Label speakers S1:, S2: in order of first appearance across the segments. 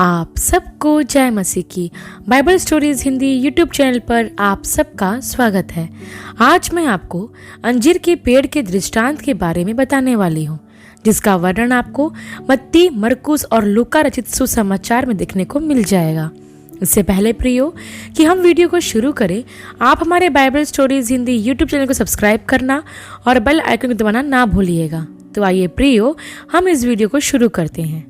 S1: आप सबको जय मसीह की Bible stories Hindi YouTube channel पर आप सबका स्वागत है। आज मैं आपको अंजीर के पेड़ के दृष्टांत के बारे में बताने वाली हूँ, जिसका वर्णन आपको मत्ती, मरकुस और लूका रचित सुसमाचार में देखने को मिल जाएगा। इससे पहले प्रियो कि हम वीडियो को शुरू करें, आप हमारे Bible stories Hindi YouTube channel को सब्सक्राइब करना और बेल आइकन को दबाना ना भूलिएगा। तो आइए प्रियो, हम इस वीडियो को शुरू करते हैं।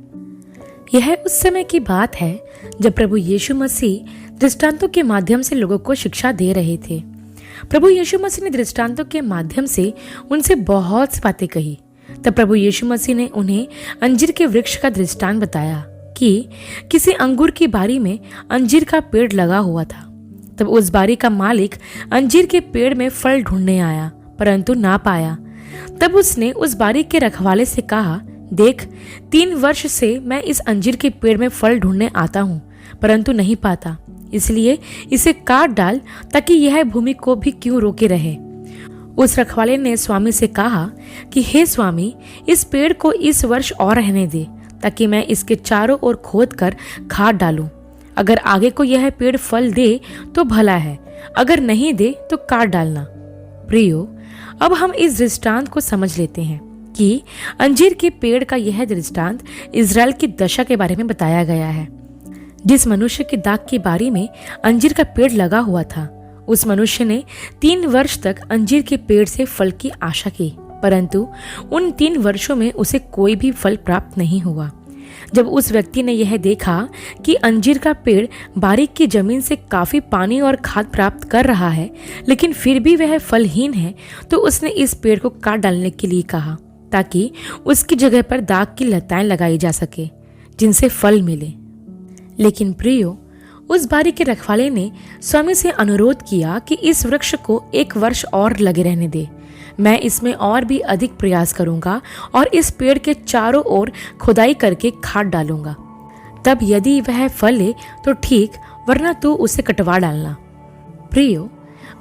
S1: यह उस समय की बात है जब प्रभु यीशु मसीह दृष्टांतों के माध्यम से लोगों को शिक्षा दे रहे थे। प्रभु यीशु मसीह ने दृष्टांतों के माध्यम से उनसे बहुत सी बातें कही। तब प्रभु यीशु मसीह ने उन्हें अंजीर के वृक्ष का दृष्टांत बताया कि किसी अंगूर की बारी में अंजीर का पेड़ लगा हुआ था। तब उस बारी का मालिक अंजीर के पेड़ में फल ढूंढने आया, परंतु ना पाया। तब उसने उस बारी के रखवाले से कहा, देख, 3 वर्ष से मैं इस अंजीर के पेड़ में फल ढूंढने आता हूँ, परंतु नहीं पाता। इसलिए इसे काट डाल, ताकि यह भूमि को भी क्यों रोके रहे। उस रखवाले ने स्वामी से कहा कि हे स्वामी, इस पेड़ को इस वर्ष और रहने दे, ताकि मैं इसके चारों ओर खोद कर खाद डालूं। अगर आगे को यह पेड़ फल दे तो भला है, अगर नहीं दे तो काट डालना। प्रियो, अब हम इस दृष्टांत को समझ लेते हैं कि अंजीर के पेड़ का यह दृष्टांत इज़राइल की दशा के बारे में बताया गया है। जिस मनुष्य की दाख की बारी में अंजीर का पेड़ लगा हुआ था, उस मनुष्य ने 3 वर्ष तक अंजीर के पेड़ से फल की आशा की, परंतु उन 3 वर्षों में उसे कोई भी फल प्राप्त नहीं हुआ। जब उस व्यक्ति ने यह देखा कि अंजीर का पेड़ बारीक की जमीन से काफी पानी और खाद प्राप्त कर रहा है, लेकिन फिर भी वह फलहीन है, तो उसने इस पेड़ को काट डालने के लिए कहा, ताकि उसकी जगह पर दाख की लताएं लगाई जा सके, जिनसे फल मिले। लेकिन प्रियो, उस बारी के रखवाले ने स्वामी से अनुरोध किया कि इस वृक्ष को 1 वर्ष और लगे रहने दे। मैं इसमें और भी अधिक प्रयास करूंगा और इस पेड़ के चारों ओर खुदाई करके खाद डालूंगा। तब यदि वह फले तो ठीक, वरना तो उसे कटवा डालना। प्रियो,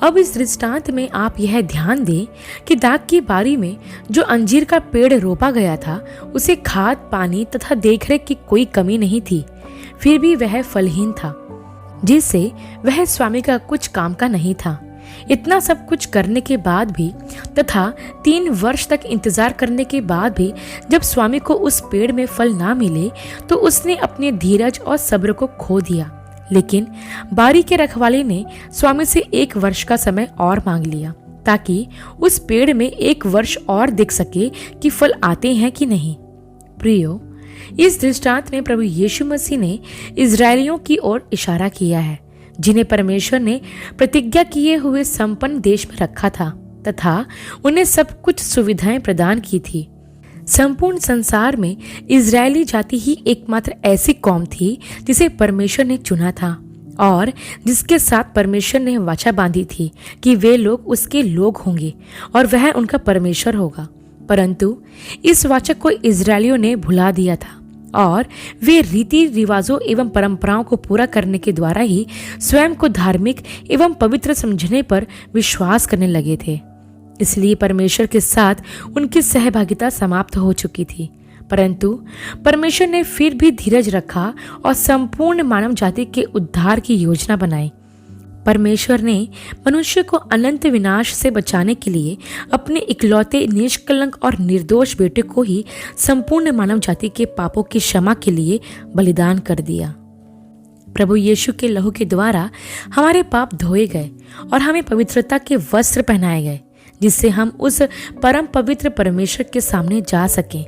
S1: अब इस दृष्टांत में आप यह ध्यान दें कि दाख की बारी में जो अंजीर का पेड़ रोपा गया था, उसे खाद, पानी तथा देखरेख की कोई कमी नहीं थी। फिर भी वह फलहीन था, जिससे वह स्वामी का कुछ काम का नहीं था। इतना सब कुछ करने के बाद भी तथा 3 वर्ष तक इंतजार करने के बाद भी जब स्वामी को उस पेड़ में फल ना मिले, तो उसने अपने धीरज और सब्र को खो दिया। लेकिन बारी के रखवाले ने स्वामी से 1 वर्ष का समय और मांग लिया, ताकि उस पेड़ में 1 वर्ष और देख सके कि फल आते हैं कि नहीं। प्रियो, इस दृष्टांत में प्रभु यीशु मसीह ने इजरायलियों की ओर इशारा किया है, जिन्हें परमेश्वर ने प्रतिज्ञा किए हुए संपन्न देश में रखा था तथा उन्हें सब कुछ सुविधाएं प्रदान की थी। संपूर्ण संसार में इजरायली जाति ही एकमात्र ऐसी कौम थी जिसे परमेश्वर ने चुना था और जिसके साथ परमेश्वर ने वाचा बांधी थी कि वे लोग उसके लोग होंगे और वह उनका परमेश्वर होगा। परंतु इस वाचा को इजरायलियों ने भुला दिया था और वे रीति रिवाजों एवं परंपराओं को पूरा करने के द्वारा ही स्वयं को धार्मिक एवं पवित्र समझने पर विश्वास करने लगे थे। इसलिए परमेश्वर के साथ उनकी सहभागिता समाप्त हो चुकी थी। परंतु परमेश्वर ने फिर भी धीरज रखा और संपूर्ण मानव जाति के उद्धार की योजना बनाई। परमेश्वर ने मनुष्य को अनंत विनाश से बचाने के लिए अपने इकलौते निष्कलंक और निर्दोष बेटे को ही संपूर्ण मानव जाति के पापों की क्षमा के लिए बलिदान कर दिया। प्रभु यीशु के लहू के द्वारा हमारे पाप धोए गए और हमें पवित्रता के वस्त्र पहनाए गए, जिससे हम उस परम पवित्र परमेश्वर के सामने जा सकें।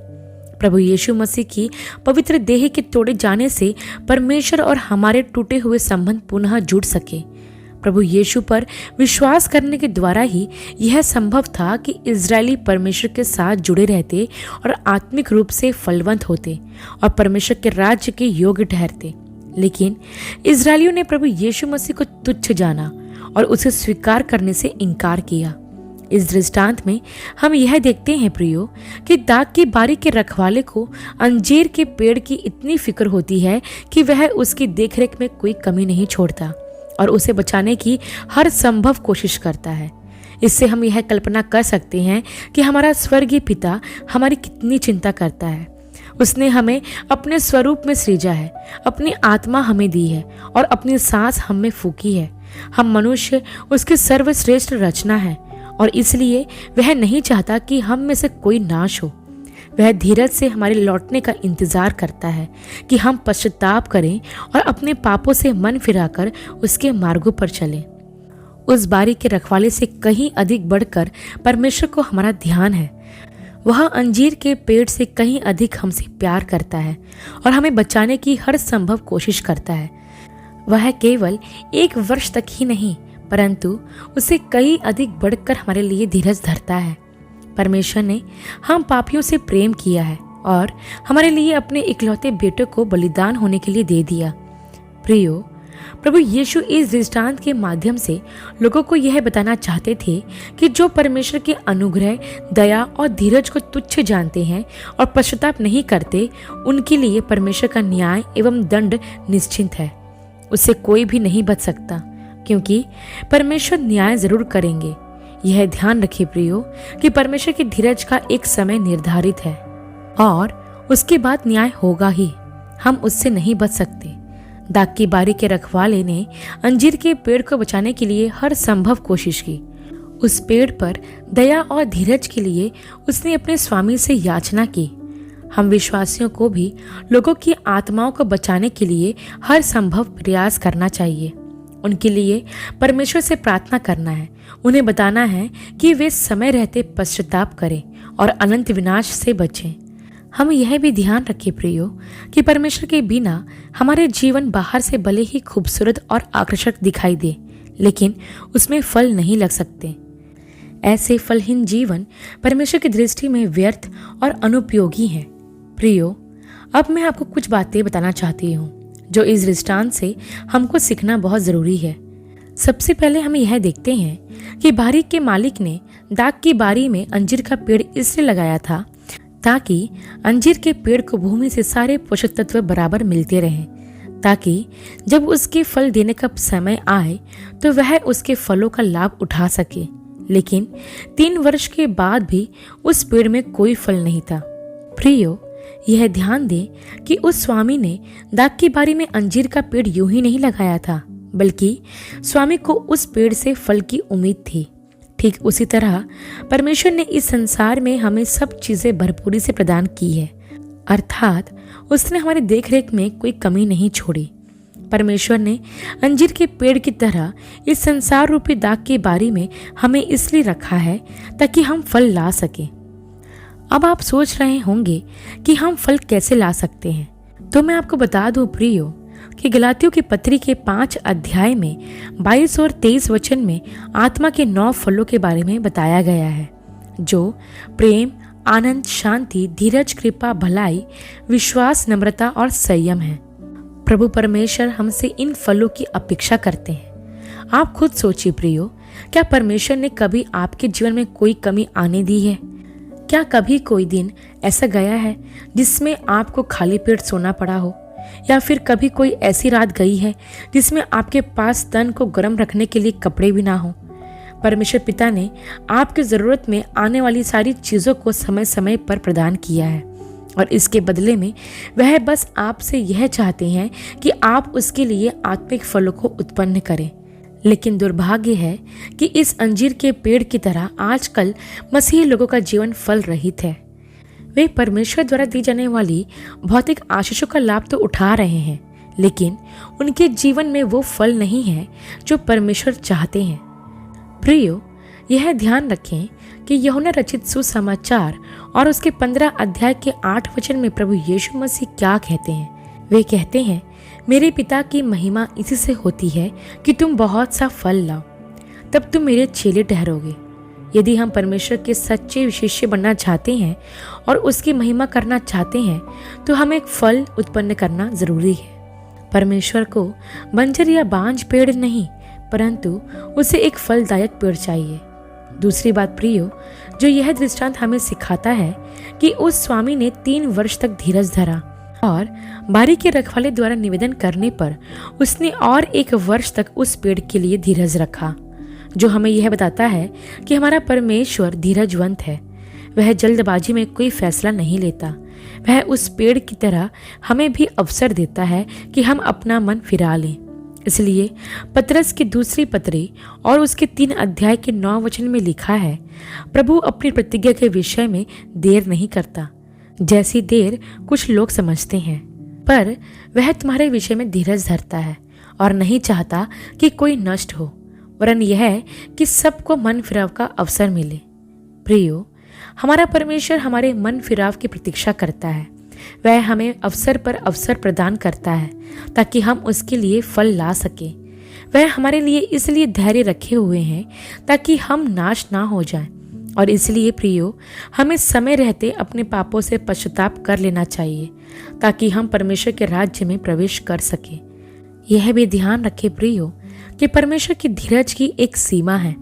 S1: प्रभु यीशु मसीह की पवित्र देह के तोड़े जाने से परमेश्वर और हमारे टूटे हुए संबंध पुनः जुड़ सके। प्रभु यीशु पर विश्वास करने के द्वारा ही यह संभव था कि इजरायली परमेश्वर के साथ जुड़े रहते और आत्मिक रूप से फलवंत होते और परमेश्वर के राज्य के योग्य ठहरते। लेकिन इजरायलियों ने प्रभु यीशु मसीह को तुच्छ जाना और उसे स्वीकार करने से इनकार किया। इस दृष्टांत में हम यह देखते हैं प्रियो कि दाख की बारी के रखवाले को अंजीर के पेड़ की इतनी फिक्र होती है कि वह उसकी देखरेख में कोई कमी नहीं छोड़ता और उसे बचाने की हर संभव कोशिश करता है। इससे हम यह कल्पना कर सकते हैं कि हमारा स्वर्गीय पिता हमारी कितनी चिंता करता है। उसने हमें अपने स्वरूप में सृजा है, अपनी आत्मा हमें दी है और अपनी सांस हम में फूकी है। हम मनुष्य उसकी सर्वश्रेष्ठ रचना है और इसलिए वह नहीं चाहता कि हम में से कोई नाश हो। वह धीरज से हमारे लौटने का इंतजार करता है कि हम पश्चाताप करें और अपने पापों से मन फिराकर उसके मार्गों पर चलें। उस बारी के रखवाले से कहीं अधिक बढ़कर परमेश्वर को हमारा ध्यान है। वह अंजीर के पेड़ से कहीं अधिक हमसे प्यार करता है और हमें बचाने की हर संभव कोशिश करता है। वह केवल 1 वर्ष तक ही नहीं परंतु उसे कई अधिक बढ़कर हमारे लिए धीरज धरता है। परमेश्वर ने हम पापियों से प्रेम किया है और हमारे लिए अपने इकलौते बेटे को बलिदान होने के लिए दे दिया। प्रियो, प्रभु यीशु इस दृष्टांत के माध्यम से लोगों को यह बताना चाहते थे कि जो परमेश्वर के अनुग्रह, दया और धीरज को तुच्छ जानते हैं और पश्चाताप नहीं करते, उनके लिए परमेश्वर का न्याय एवं दंड निश्चित है। उससे कोई भी नहीं बच सकता, क्योंकि परमेश्वर न्याय जरूर करेंगे। यह ध्यान रखिए प्रियो कि परमेश्वर की धीरज का एक समय निर्धारित है और उसके बाद न्याय होगा ही। हम उससे नहीं बच सकते। दाग की बारी के रखवाले ने अंजीर के पेड़ को बचाने के लिए हर संभव कोशिश की। उस पेड़ पर दया और धीरज के लिए उसने अपने स्वामी से याचना की। हम विश्वासियों को भी लोगों की आत्माओं को बचाने के लिए हर संभव प्रयास करना चाहिए। उनके लिए परमेश्वर से प्रार्थना करना है, उन्हें बताना है कि वे समय रहते पश्चाताप करें और अनंत विनाश से बचें। हम यह भी ध्यान रखें प्रियो कि परमेश्वर के बिना हमारे जीवन बाहर से भले ही खूबसूरत और आकर्षक दिखाई दे, लेकिन उसमें फल नहीं लग सकते। ऐसे फलहीन जीवन परमेश्वर की दृष्टि में व्यर्थ और अनुपयोगी हैं। प्रियो, अब मैं आपको कुछ बातें बताना चाहती हूँ जो इस दृष्टांत से हमको सीखना बहुत जरूरी है। सबसे पहले हम यह देखते हैं कि बारी के मालिक ने दाग की बारी में अंजीर का पेड़ इसलिए लगाया था ताकि अंजीर के पेड़ को भूमि से सारे पोषक तत्व बराबर मिलते रहें, ताकि जब उसके फल देने का समय आए तो वह उसके फलों का लाभ उठा सके। लेकिन 3 वर्ष के बाद भी उस पेड़ में कोई फल नहीं था। प्रियो, यह ध्यान दें कि उस स्वामी ने दाग की बारी में अंजीर का पेड़ यूं ही नहीं लगाया था, बल्कि स्वामी को उस पेड़ से फल की उम्मीद थी। ठीक उसी तरह परमेश्वर ने इस संसार में हमें सब चीजें भरपूरी से प्रदान की है, अर्थात उसने हमारी देखरेख में कोई कमी नहीं छोड़ी। परमेश्वर ने अंजीर के पेड़ की तरह इस संसार रूपी दाग की बारी में हमें इसलिए रखा है ताकि हम फल ला सकें। अब आप सोच रहे होंगे कि हम फल कैसे ला सकते हैं, तो मैं आपको बता दूं प्रियो कि गलातियों की पत्री के 5 अध्याय में 22 और 23 वचन में आत्मा के 9 फलों के बारे में बताया गया है, जो प्रेम, आनंद, शांति, धीरज, कृपा, भलाई, विश्वास, नम्रता और संयम है। प्रभु परमेश्वर हमसे इन फलों की अपेक्षा करते हैं। आप खुद सोचिए प्रियो, क्या परमेश्वर ने कभी आपके जीवन में कोई कमी आने दी है? क्या कभी कोई दिन ऐसा गया है जिसमें आपको खाली पेट सोना पड़ा हो, या फिर कभी कोई ऐसी रात गई है जिसमें आपके पास तन को गर्म रखने के लिए कपड़े भी ना हो? परमेश्वर पिता ने आपकी जरूरत में आने वाली सारी चीजों को समय समय पर प्रदान किया है और इसके बदले में वह बस आपसे यह चाहते हैं कि आप उसके लिए आत्मिक फलों को उत्पन्न करें। लेकिन दुर्भाग्य है कि इस अंजीर के पेड़ की तरह आजकल मसीही लोगों का जीवन फल रहित है। वे परमेश्वर द्वारा दी जाने वाली भौतिक आशीषों का लाभ तो उठा रहे हैं, लेकिन उनके जीवन में वो फल नहीं है जो परमेश्वर चाहते हैं। प्रियो, यह ध्यान रखें कि यूहन्ना रचित सुसमाचार और उसके 15 अध्याय के 8 वचन में प्रभु यीशु मसीह क्या कहते हैं। वे कहते हैं, मेरे पिता की महिमा इसी से होती है कि तुम बहुत सा फल लाओ, तब तुम मेरे चेले ठहरोगे। यदि हम परमेश्वर के सच्चे शिष्य बनना चाहते हैं और उसकी महिमा करना चाहते हैं तो हमें एक फल उत्पन्न करना जरूरी है। परमेश्वर को बंजर या बांझ पेड़ नहीं, परंतु उसे एक फलदायक पेड़ चाहिए। दूसरी बात प्रियो, जो यह दृष्टांत हमें सिखाता है कि उस स्वामी ने 3 वर्ष तक धीरज धरा और बारी के रखवाले द्वारा निवेदन करने पर उसने और 1 वर्ष तक उस पेड़ के लिए धीरज रखा, जो हमें यह बताता है कि हमारा परमेश्वर धीरजवंत है। वह जल्दबाजी में कोई फैसला नहीं लेता। वह उस पेड़ की तरह हमें भी अवसर देता है कि हम अपना मन फिरा लें। इसलिए पतरस की दूसरी पत्री और उसके 3 अध्याय के 9 वचन में लिखा है, प्रभु अपनी प्रतिज्ञा के विषय में देर नहीं करता, जैसी देर कुछ लोग समझते हैं, पर वह तुम्हारे विषय में धीरज धरता है और नहीं चाहता कि कोई नष्ट हो, वरन यह कि सबको मन फिराव का अवसर मिले। प्रियो, हमारा परमेश्वर हमारे मन फिराव की प्रतीक्षा करता है। वह हमें अवसर पर अवसर प्रदान करता है ताकि हम उसके लिए फल ला सके। वह हमारे लिए इसलिए धैर्य रखे हुए हैं ताकि हम नाश ना हो जाएं, और इसलिए प्रियो, हमें समय रहते अपने पापों से पश्चाताप कर लेना चाहिए ताकि हम परमेश्वर के राज्य में प्रवेश कर सके। यह भी ध्यान रखें प्रियो कि परमेश्वर की धीरज की एक सीमा है।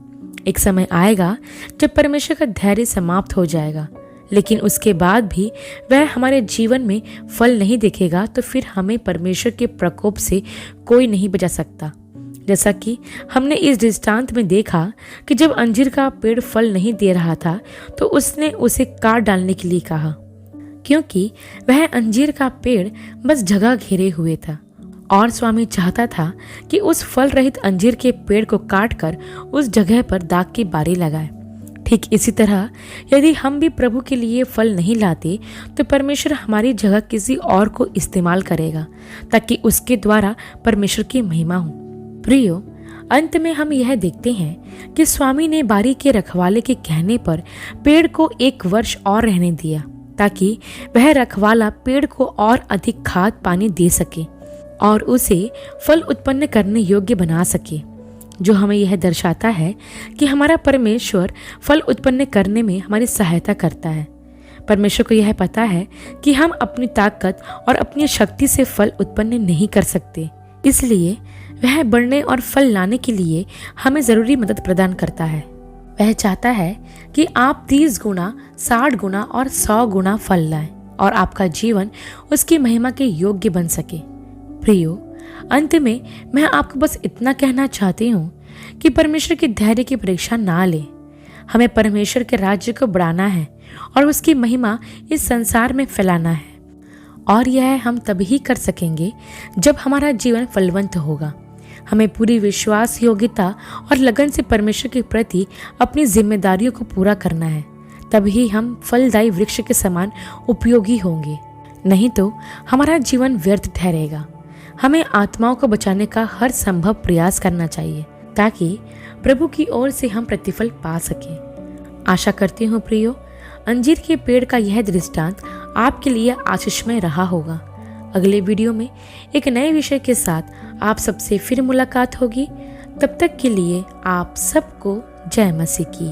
S1: एक समय आएगा जब परमेश्वर का धैर्य समाप्त हो जाएगा, लेकिन उसके बाद भी वह हमारे जीवन में फल नहीं दिखेगा, तो फिर हमें परमेश्वर के प्रकोप से कोई नहीं बचा सकता। जैसा कि हमने इस दृष्टांत में देखा कि जब अंजीर का पेड़ फल नहीं दे रहा था तो उसने उसे काट डालने के लिए कहा, क्योंकि वह अंजीर का पेड़ बस जगह घेरे हुए था और स्वामी चाहता था कि उस फल रहित अंजीर के पेड़ को काटकर उस जगह पर दाग की बारी लगाए। ठीक इसी तरह यदि हम भी प्रभु के लिए फल नहीं लाते तो परमेश्वर हमारी जगह किसी और को इस्तेमाल करेगा ताकि उसके द्वारा परमेश्वर की महिमा हो। प्रियो, अंत में हम यह देखते हैं कि स्वामी ने बारी के रखवाले के कहने पर पेड़ को 1 वर्ष और रहने दिया ताकि वह रखवाला पेड़ को और अधिक खाद पानी दे सके और उसे फल उत्पन्न करने योग्य बना सके, जो हमें यह दर्शाता है कि हमारा परमेश्वर फल उत्पन्न करने में हमारी सहायता करता है। परमेश्वर को यह पता है कि हम अपनी ताकत और अपनी शक्ति से फल उत्पन्न नहीं कर सकते, इसलिए वह बढ़ने और फल लाने के लिए हमें ज़रूरी मदद प्रदान करता है। वह चाहता है कि आप 30 गुना, 60 गुना और 100 गुना फल लाएं और आपका जीवन उसकी महिमा के योग्य बन सके। प्रियो, अंत में मैं आपको बस इतना कहना चाहती हूँ कि परमेश्वर की धैर्य की परीक्षा ना ले। हमें परमेश्वर के राज्य को बढ़ाना है और उसकी महिमा इस संसार में फैलाना है, और यह हम तभी कर सकेंगे जब हमारा जीवन फलवंत होगा। हमें पूरी विश्वास, योग्यता और लगन से परमेश्वर के प्रति अपनी जिम्मेदारियों को पूरा करना है, तभी हम फलदायी वृक्ष के समान उपयोगी होंगे, नहीं तो हमारा जीवन व्यर्थ ठहरेगा। हमें आत्माओं को बचाने का हर संभव प्रयास करना चाहिए ताकि प्रभु की ओर से हम प्रतिफल पा सकें। आशा करती हूँ प्रियो, अंजीर के पेड़ का यह दृष्टांत आपके लिए आशीषमय रहा होगा। अगले वीडियो में एक नए विषय के साथ आप सबसे फिर मुलाकात होगी। तब तक के लिए आप सबको जय मसीह की।